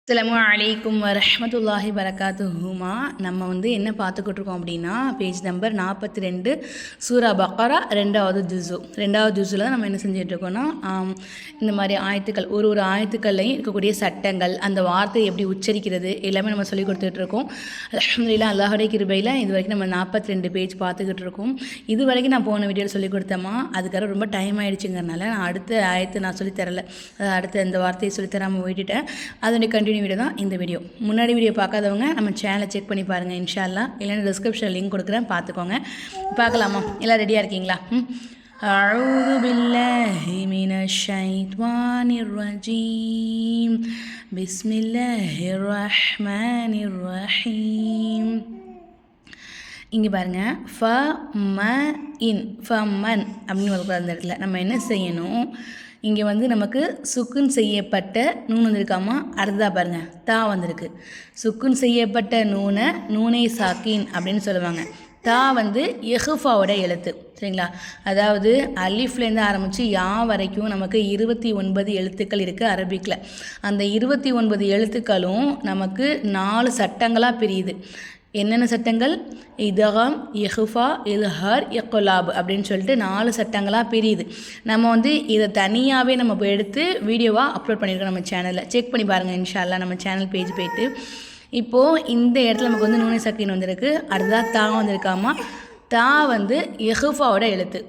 அஸ்ஸலாமு அலைக்கும் வரஹ்மத்துல்லாஹி வரகாத்துஹுமா. நம்ம என்ன பார்த்துக்கிட்டு இருக்கோம் அப்படின்னா, பேஜ் நம்பர் 42 சூரா பக்கரா 2வது ஜுஸு. 2வது ஜுஸில் நம்ம என்ன செஞ்சிட்ருக்கோன்னா, இந்த மாதிரி ஆயத்துக்கள் ஒரு ஆயத்துக்கள்லையும் இருக்கக்கூடிய சட்டங்கள், அந்த வார்த்தையை எப்படி உச்சரிக்கிறது எல்லாமே நம்ம சொல்லி கொடுத்துட்ருக்கோம். அல்ஹம்துலில்லாஹ், அல்லாஹுடைய கிருபையில் இது வரைக்கும் நம்ம 42 பேஜ் பார்த்துக்கிட்டு இருக்கோம். இது வரைக்கும் நான் போன வீடியோவில் சொல்லி கொடுத்தேம்மா, அதுக்காக ரொம்ப டைம் ஆகிடுச்சுங்கிறனால நான் அடுத்த ஆயத்தை நான் சொல்லித்தரலை, அடுத்த அந்த வார்த்தையை சொல்லித்தராமல் விட்டுட்டேன். அதனுடைய கண்டினியூ வீடியோ தான் இந்த வீடியோ. முன்னாடி வீடியோ பார்க்காதவங்க நம்ம சேனலை செக் பண்ணி பாருங்கள் இன்ஷா அல்லாஹ். இல்லைன்னா டிஸ்கிரிப்ஷன் லிங்க் கொடுக்குறேன், பார்த்துக்கோங்க. பார்க்கலாமா? எல்லாம் ரெடியாக இருக்கீங்களா? அஊது பில்லாஹி மினஷ் ஷைத்வானிர் ரஜீம். பிஸ்மில்லாஹிர் ரஹ்மானிர் ரஹீம். இங்கே பாருங்கள், ஃபமன் அப்படின்னு ஒரு அந்த இடத்துல நம்ம என்ன செய்யணும், இங்கே நமக்கு சுக்குன் செய்யப்பட்ட நூன் வந்திருக்காமா, அடுத்ததாக பாருங்கள் தா வந்திருக்கு. சுக்குன் செய்யப்பட்ட நூனை சாக்கின் அப்படின்னு சொல்லுவாங்க. தா எஹுஃபாவோட எழுத்து, சரிங்களா? அதாவது அலிஃப்லேருந்து ஆரம்பித்து யா வரைக்கும் நமக்கு 29 எழுத்துக்கள் இருக்குது அரபிக்கில். அந்த 29 எழுத்துக்களும் நமக்கு 4 சட்டங்களாக பிரியுது. என்னென்ன சட்டங்கள்? இதகம், இஹ்ஃபா, இல்ஹார், இக்லாப் அப்படின்னு சொல்லிட்டு 4 சட்டங்களாக பிரியுது. நம்ம இதை தனியாகவே நம்ம இப்போ எடுத்து வீடியோவாக அப்லோட் பண்ணியிருக்கோம் நம்ம சேனலில். செக் பண்ணி பாருங்கள் இன்ஷா அல்லாஹ். நம்ம சேனல் பேஜ் போய்ட்டு இப்போது இந்த இடத்துல நமக்கு நூனை சக்கீன் வந்திருக்கு, அடுத்ததாக தா வந்திருக்காமா. தா இஹ்ஃபாவோட எழுத்து.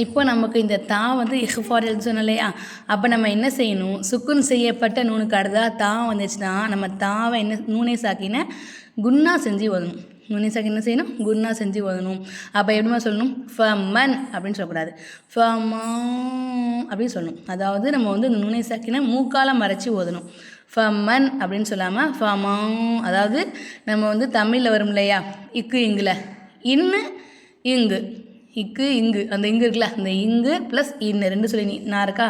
இப்போ நமக்கு இந்த தா இஹ்ஃபார் எழுத்து சொன்னோம் இல்லையா? அப்போ நம்ம என்ன செய்யணும், சுக்குன் செய்யப்பட்ட நூனுக்கு அடுத்ததாக தா வந்துச்சுன்னா நம்ம தாவை நூனை சாக்கின குன்னா செஞ்சு ஓதணும். நூனை சாக்கி என்ன செய்யணும்? குன்னா செஞ்சு ஓதணும். அப்போ எப்படிமா சொல்லணும்? ஃபமன் அப்படின்னு சொல்லக்கூடாது, ஃபமா அப்படின்னு சொல்லணும். அதாவது நம்ம இந்த நூனை சாக்கின மூக்கால மறைச்சி ஓதணும். ஃபமன் அப்படின்னு சொல்லாமல் ஃபமா. அதாவது நம்ம தமிழில் வரும் இல்லையா, இக்கு இங்குல இன்னு இங்கு, இக்கு இங்கு, அந்த இங்கு இருக்குல்ல, அந்த இங்கு ப்ளஸ் இன்னு ரெண்டு சொல்லி நான் இருக்கா,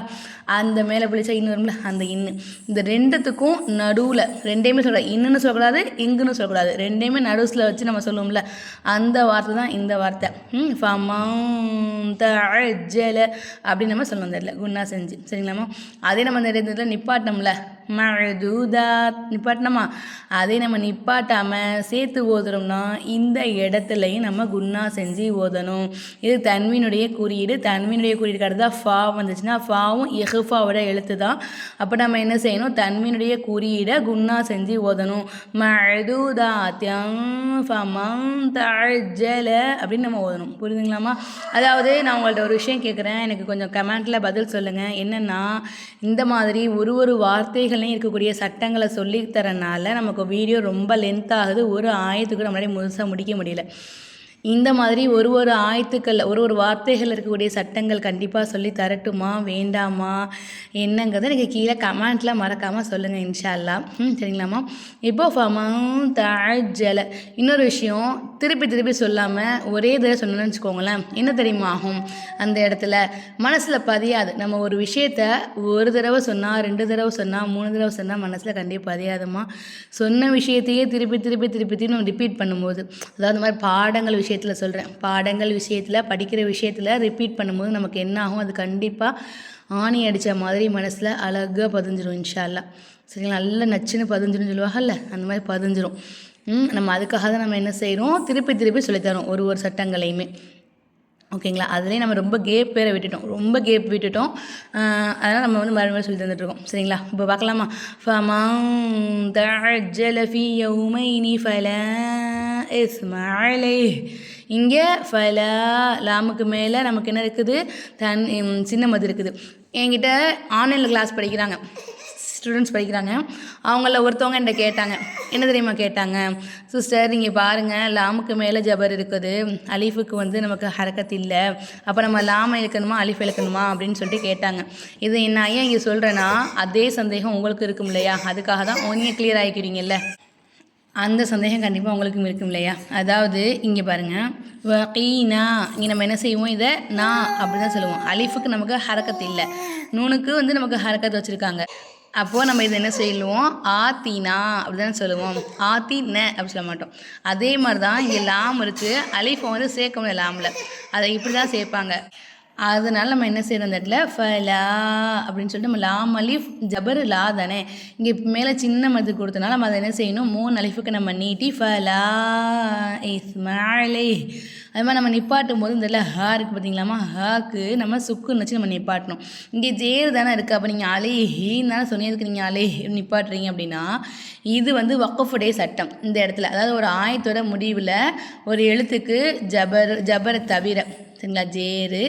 அந்த மேலே பிடிச்சா இன்னு வரும்ல, அந்த இன்னு. இந்த ரெண்டுத்துக்கும் நடுவில் ரெண்டையுமே சொல்லக்கூடாது, இன்னுன்னு சொல்லக்கூடாது, இங்குன்னு சொல்லக்கூடாது, ரெண்டையுமே நடுவில் வச்சு நம்ம சொல்லுவோம்ல, அந்த வார்த்தை தான் இந்த வார்த்தை. ஃபமந்தஅஜ்ஜல அப்படின்னு நம்ம சொல்லணும் அந்த இடத்துல குன்னா செஞ்சு, சரிங்களாம்மா? அதே நம்ம இந்த இடத்துல நிப்பாட்டம்ல மஅதூதாத் நிப்பாட்டினோமா, அதே நம்ம நிப்பாட்டாமல் சேர்த்து ஓதுறோம்னா இந்த இடத்துலையும் நம்ம குன்னா செஞ்சு ஓதணும். இது தன்வீனுடைய குறியீடு. தன்வீனுடைய குறியீடு அடுத்ததாக ஃபா வந்துச்சுன்னா ஃபாவும் இஹ்ஃபாவோட எழுத்து தான். அப்போ நம்ம என்ன செய்யணும், தன்வீனுடைய குறியீடை குன்னா செஞ்சு ஓதணும். மஅதூதாத்யன் ஃபமந்தஅஜ்ஜல அப்படின்னு நம்ம ஓதணும். புரியுதுங்களாம்மா? அதாவது நான் உங்கள்கிட்ட ஒரு விஷயம் கேட்குறேன், எனக்கு கொஞ்சம் கமெண்ட்டில் பதில் சொல்லுங்கள். என்னென்னா, இந்த மாதிரி ஒரு வார்த்தைகளையும் இருக்கக்கூடிய சட்டங்களை சொல்லித்தரனால நமக்கு வீடியோ ரொம்ப லென்த் ஆகுது. ஒரு ஆயத்துக்கு நம்மளால முழுசாக முடிக்க முடியல. இந்த மாதிரி ஒரு ஆயத்துக்களில் ஒரு வார்த்தைகள் இருக்கக்கூடிய சட்டங்கள் கண்டிப்பாக சொல்லி தரட்டுமா வேண்டாமா என்னங்கிறத எனக்கு கீழே கமெண்ட்டில் மறக்காமல் சொல்லுங்கள் இன்ஷா அல்லாஹ். சரிங்களாம்மா? இப்போ ஃபமந்தஅஜ்ஜல இன்னொரு விஷயம், திருப்பி சொல்லாமல் ஒரே தடவை சொன்னோன்னு வச்சுக்கோங்களேன், என்ன தெரியுமா ஆகும், அந்த இடத்துல மனசில் பதியாது. நம்ம ஒரு விஷயத்த ஒரு தடவை சொன்னால், 2 தடவை சொன்னால், 3 தடவை சொன்னால் மனசில் கண்டிப்பாக பதியாதுமா. சொன்ன விஷயத்தையே திருப்பி நம்ம ரிப்பீட் பண்ணும்போது, அதாவது இந்த மாதிரி பாடங்கள் விஷயத்தில் சொல்கிறேன், பாடங்கள் விஷயத்தில் படிக்கிற விஷயத்தில் ரிப்பீட் பண்ணும்போது நமக்கு என்ன ஆகும், அது கண்டிப்பாக ஆணி அடித்த மாதிரி மனசில் அழகாக பதிஞ்சிரும் இன்ஷா அல்லாஹ். சரிங்களா? நல்ல நச்சுன்னு பதிஞ்சிரும் சொல்லுவாங்கல்ல, அந்த மாதிரி பதிஞ்சிரும். நம்ம அதுக்காக தான் நம்ம என்ன செய்கிறோம், திருப்பி சொல்லித்தரோம் ஒரு சட்டங்களையுமே. ஓகேங்களா? அதுலேயும் நம்ம ரொம்ப கேப் விட்டுட்டோம். அதனால் நம்ம மறுபடியும் சொல்லி தந்துட்டுருக்கோம். சரிங்களா? இப்போ பார்க்கலாமா? ஃபமந்தஅஜ்ஜல ஃபீ யௌமைனி ஃபலா இஸ்ம அலைஹ். இங்கே ஃபலா லாமுக்கு மேலே நமக்கு என்ன இருக்குது, சின்ன மது இருக்குது. என்கிட்ட ஆன்லைனில் கிளாஸ் படிக்கிறாங்க, ஸ்டூடெண்ட்ஸ் படிக்கிறாங்க. அவங்கள ஒருத்தவங்க என்கிட்ட கேட்டாங்க, என்ன தெரியுமா கேட்டாங்க, சிஸ்டர் நீங்கள் பாருங்கள் லாமுக்கு மேலே ஜபர் இருக்குது, அலிஃபுக்கு நமக்கு ஹரக்கத் இல்லை, அப்போ நம்ம லாமை இழுக்கணுமா அலிஃப் இழுக்கணுமா அப்படின்னு சொல்லிட்டு கேட்டாங்க. இது நான் ஏன் இங்கே சொல்கிறேன்னா, அதே சந்தேகம் உங்களுக்கு இருக்கும் இல்லையா, அதுக்காக தான் நீங்கள் கிளியர் ஆகிக்கிறீங்கல்ல, அந்த சந்தேகம் கண்டிப்பாக உங்களுக்கும் இருக்கும் இல்லையா? அதாவது இங்கே பாருங்கள், வகீனா இங்கே நம்ம என்ன செய்வோம், இதை நான் அப்படி தான் சொல்லுவோம். அலிஃபுக்கு நமக்கு ஹரக்கத் இல்லை, நூனுக்கு நமக்கு ஹரக்கத் வச்சுருக்காங்க. அப்போது நம்ம இதை என்ன சொல்லுவோம், ஆத்தினா அப்படி தானே சொல்லுவோம், ஆத்தின அப்படி சொல்ல மாட்டோம். அதே மாதிரி தான் இங்கே லாம் இருக்குது, அலிஃபை சேர்க்க முடியாது லாமில், அதை இப்படி தான் சேர்ப்பாங்க. அதனால் நம்ம என்ன செய்யணும் அந்த இடத்துல ஃபலா அப்படின்னு சொல்லிட்டு நம்ம லாம் அலிஃப் ஜபர் லா தானே. இங்கே மேலே சின்ன மது கொடுத்தனால நம்ம அதை என்ன செய்யணும் 3 அலிஃபுக்கு நம்ம நீட்டி ஃபலா இஸ்மாயிலே. அது மாதிரி நம்ம நிப்பாட்டும் போது இந்த இடத்துல ஹா இருக்குது பார்த்தீங்களாமா, ஹாக்கு நம்ம சுக்குன்னு வச்சு நம்ம நிப்பாட்டணும். இங்கே ஜேர் தானே இருக்குது, அப்போ நீங்கள் அலே ஹீன்னு தானே சொன்னதுக்கு நீங்கள் அலே நிப்பாட்டுறீங்க அப்படின்னா இது வந்து வக்ஃபுடைய சட்டம். இந்த இடத்துல அதாவது ஒரு ஆயத்தோட முடிவில் ஒரு எழுத்துக்கு ஜபரை தவிர சரிங்களா, ஜேரு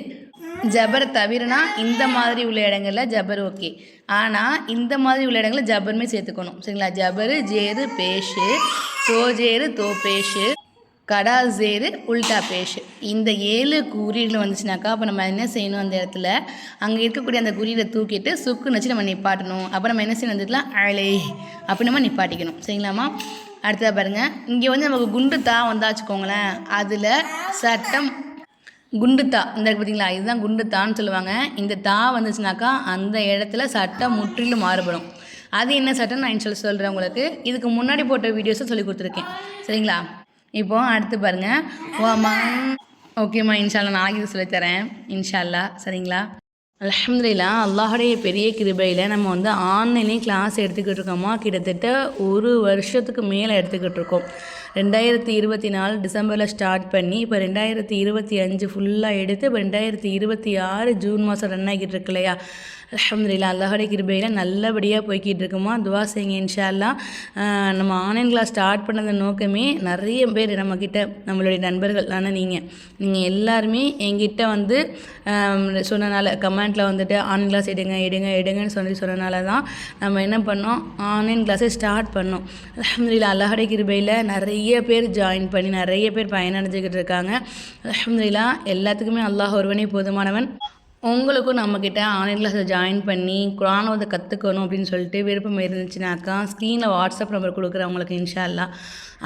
ஜபரை தவிரனா இந்த மாதிரி உள்ள இடங்களில் ஜபர் ஓகே, ஆனால் இந்த மாதிரி உள்ள இடங்களில் ஜபருமே சேர்த்துக்கணும் சரிங்களா. ஜபரு ஜேரு பேஷு, தோஜேரு தோ பேஷு, கடா ஜேரு உல்டா பேஷு, இந்த 7 குறிகள் வந்துச்சுனாக்கா அப்போ நம்ம என்ன செய்யணும் அந்த இடத்துல அங்கே இருக்கக்கூடிய அந்த குறியை தூக்கிட்டு சுக்குன்னு வச்சு நம்ம நிப்பாட்டணும். அப்போ நம்ம என்ன செய்யணும் வந்துக்கலாம் அலே அப்படி நம்ம நிப்பாட்டிக்கணும் சரிங்களாம்மா. அடுத்ததாக பாருங்கள், இங்கே வந்து நமக்கு குண்டு தா வந்தாச்சுக்கோங்களேன், அதில் சட்டம் குண்டு தா இந்த பார்த்தீங்களா, இதுதான் குண்டு தான்னு சொல்லுவாங்க. இந்த தா வந்துச்சுனாக்கா அந்த இடத்துல சட்டம் முற்றிலும் மாறுபடும். அது என்ன சட்டம் நான் சொல்கிறேன் உங்களுக்கு. இதுக்கு முன்னாடி போட்ட வீடியோஸை சொல்லி கொடுத்துருக்கேன் சரிங்களா. இப்போது அடுத்து பாருங்கள் ஓமா. ஓகேம்மா, இன்ஷால்லா நாளைக்கு இது சொல்லித்தரேன் இன்ஷால்லா சரிங்களா. அல்ஹம்துலில்லாஹ், அல்லாஹுடைய பெரிய கிருபையில் நம்ம வந்து ஆன்லைனே கிளாஸ் எடுத்துக்கிட்டு இருக்கோமா. கிட்டத்தட்ட 1 வருஷத்துக்கு மேலே எடுத்துக்கிட்டு இருக்கோம். 2024 டிசம்பரில் ஸ்டார்ட் பண்ணி இப்போ 2025 ஃபுல்லாக எடுத்து இப்போ 2026 ஜூன் மாதம் ரன் ஆகிட்டு இருக்கு இல்லையா. அல்ஹம்துலில்லாஹ், அல்லாஹுடைய கிருபையில் நல்லபடியாக போய்கிட்டு இருக்குமா. துவா செய்யுங்க இன்ஷா அல்லாஹ். நம்ம ஆன்லைன் கிளாஸ் ஸ்டார்ட் பண்ணது நோக்கமே நிறைய பேர் நம்மக்கிட்ட நம்மளுடைய நண்பர்கள் ஆனால் நீங்கள் எல்லாருமே என்கிட்ட வந்து சொன்னனால கமெண்ட்டில் வந்துட்டு ஆன்லைன் கிளாஸ் எடுங்கன்னு சொன்னனால தான் நம்ம என்ன பண்ணோம், ஆன்லைன் கிளாஸை ஸ்டார்ட் பண்ணோம். அல்ஹம்துலில்லாஹ், அல்லாஹுடைய கிருபையில் நிறைய பேர் ஜாயின் பண்ணி நிறைய பேர் பயனடைஞ்சிக்கிட்டு இருக்காங்க. அல்ஹம்துலில்லாஹ், எல்லாத்துக்குமே அல்லாஹ் ஒருவனே போதுமானவன். உங்களுக்கும் நம்மக்கிட்ட ஆன்லைன் கிளாஸில் ஜாயின் பண்ணி குர்ஆன் ஓத கற்றுக்கணும் அப்படின்னு சொல்லிட்டு விருப்பம் இருந்துச்சுனாக்கா ஸ்க்ரீனில் வாட்ஸ்அப் நம்பர் கொடுக்குறவங்களுக்கு இன்ஷா அல்லாஹ்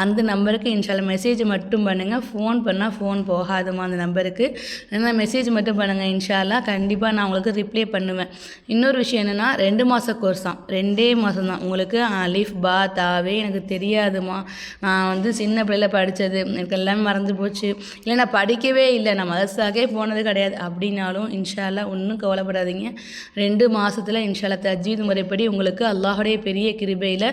அந்த நம்பருக்கு இன்ஷா அல்லாஹ் மெசேஜ் மட்டும் பண்ணுங்கள். ஃபோன் பண்ணால் ஃபோன் போகாதுமா அந்த நம்பருக்கு. ஏன்னா மெசேஜ் மட்டும் பண்ணுங்கள் இன்ஷா அல்லாஹ், கண்டிப்பாக நான் உங்களுக்கு ரிப்ளை பண்ணுவேன். இன்னொரு விஷயம் என்னென்னா 2 மாத கோர்ஸ் தான், 2 மாதம் தான். உங்களுக்கு அலிஃப் பா தாவே எனக்கு தெரியாதுமா, நான் வந்து சின்ன பிள்ளையில் படித்தது எனக்கு எல்லாமே மறந்து போச்சு, இல்லை நான் படிக்கவே இல்லை, நான் மதரசாக்கே போனது கிடையாது அப்படின்னாலும் இன்ஷா அல்லாஹ் ஒன்றும் கவலைப்படாதீங்க. 2 மாதத்தில் இன்ஷா அல்லாஹ் தஜ்வீத் முறைப்படி உங்களுக்கு அல்லாஹுடைய பெரிய கிருபையில்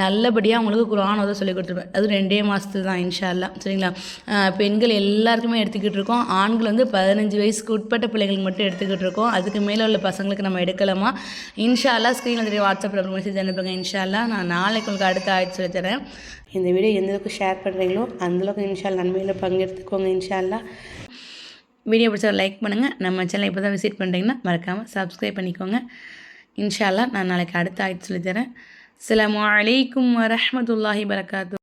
நல்லபடியாக உங்களுக்கு குர்ஆன் ஓத சொல்லிக் கொடுத்துருவேன். அது 2 மாதத்துல தான் இன்ஷா அல்லாஹ் சரிங்களா. பெண்கள் எல்லாருக்குமே எடுத்துக்கிட்டு இருக்கோம். ஆண்கள் வந்து 15 வயசுக்கு உட்பட்ட பிள்ளைகளுக்கு மட்டும் எடுத்துக்கிட்டு இருக்கோம். அதுக்கு மேலே உள்ள பசங்களுக்கு நம்ம எடுக்கலாமா. இன்ஷா அல்லாஹ் ஸ்க்ரீனில் தெரிய வாட்ஸ்அப்பில் மெசேஜ் அனுப்புங்க இன்ஷா அல்லாஹ். நான் நாளைக்கு உங்களுக்கு அடுத்த ஆயிடுச்சு சொல்லித்தரேன். இந்த வீடியோ எந்தளவுக்கு ஷேர் பண்ணுறீங்களோ அந்தளவுக்கு இன்ஷா அல்லாஹ் நன்மையில் பங்கெடுத்துக்கோங்க இன்ஷா அல்லாஹ். வீடியோ பிடிச்சா லைக் பண்ணுங்கள். நம்ம சேனலை இப்போ தான் விசிட் பண்ணுறீங்கன்னா மறக்காமல் சப்ஸ்கிரைப் பண்ணிக்கோங்க இன்ஷா அல்லாஹ். நான் நாளைக்கு அடுத்த ஆயிடுச்சு சொல்லித்தரேன். அஸ்ஸலாமு அலைக்கும் வரஹ்மத்துல்லாஹி வரகாத்துஹு.